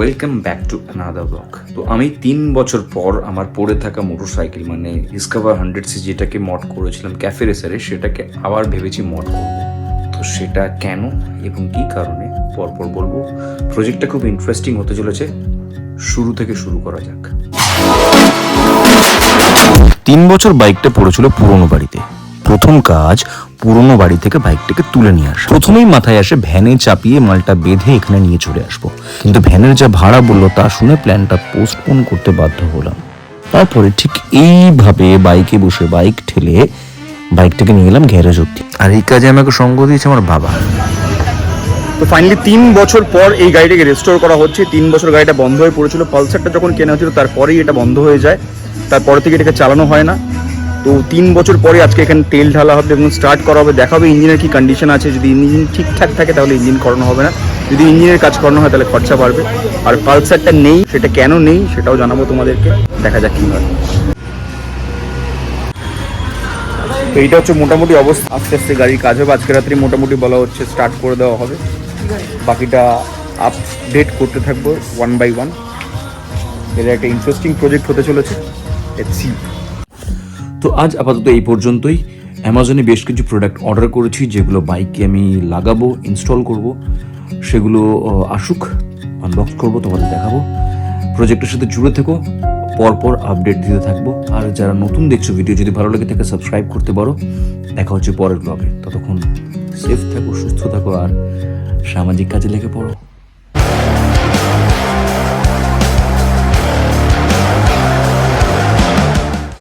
Welcome back to another blog. তো আমি 3 বছর পর আমার পড়ে থাকা মোটরসাইকেল মানে ডিসকভার 100cc যেটাকে মড করেছিলাম ক্যাফেরেসারে, সেটাকে আবার ভেবেছি মড করব। তো সেটা কেন এবং কী কারণে পরপর বলবো। প্রজেক্টটা খুব ইন্টারেস্টিং হতে চলেছে, শুরু থেকে শুরু করা যাক। 3 বছর বাইকটা পড়েছিল পুরনো বাড়িতে। প্রথম কাজ পুরনো বাড়ি থেকে বাইকটাকে তুলে নিয়ে আসা। প্রথমেই মাথায় আসে ভ্যানে চাপিয়ে মালটা বেঁধে এখানে নিয়ে চলে আসবো, কিন্তু ভ্যানের যা ভাড়া বললো তা শুনে প্ল্যানটা পোস্টপোন করতে বাধ্য হলাম। তারপরে ঠিক এইভাবে বাইকে বসে বাইক ঠেলে বাইকটাকে নিয়ে এলাম গ্যারেজ অব্দি। আর এই কাজে আমাকে সঙ্গ দিয়েছে আমার বাবা। তো ফাইনালি 3 বছর পর এই গাড়িটাকে রেস্টোর করা হচ্ছে। 3 বছর গাড়িটা বন্ধ হয়ে পড়েছিল। পালসারটা যখন কেনা হয়েছিল তারপরেই এটা বন্ধ হয়ে যায়, তারপর থেকে এটাকে চালানো হয় না। তো 3 বছর পরে আজকে এখানে তেল ঢালা হবে এবং স্টার্ট করা হবে, দেখা হবে ইঞ্জিনের কি কন্ডিশন আছে। যদি ইঞ্জিন ঠিকঠাক থাকে তাহলে ইঞ্জিন করানো হবে না, যদি ইঞ্জিনের কাজ করানো হয় তাহলে খরচা বাড়বে। আর পালসারটা নেই, সেটা কেন নেই সেটাও জানাবো তোমাদেরকে, দেখা যাক কী হয়। তো এইটা হচ্ছে মোটামুটি অবস্থা। আস্তে আস্তে গাড়ির কাজ হবে। আজকে রাত্রি মোটামুটি বলা হচ্ছে স্টার্ট করে দেওয়া হবে, বাকিটা আপডেট করতে থাকবো 1 by 1। এটা একটা ইন্টারেস্টিং প্রজেক্ট হতে চলেছে, লেটস সি। তো আজ আপাতত এই পর্যন্তই। অ্যামাজনে বেশ কিছু প্রোডাক্ট অর্ডার করেছি যেগুলো বাইকে আমি লাগাবো, ইনস্টল করব। সেগুলো আসুক, আনবক্স করবো, তোমাদের দেখাবো। প্রজেক্টের সাথে জুড়ে থেকো, পরপর আপডেট দিতে থাকবো। আর যারা নতুন দেখছো, ভিডিও যদি ভালো লাগে থাকে সাবস্ক্রাইব করতে পারো। দেখা হচ্ছে পরের ব্লগে। ততক্ষণ সেফ থাকো, সুস্থ থাকো আর সামাজিক কাজে লেগে পড়ো।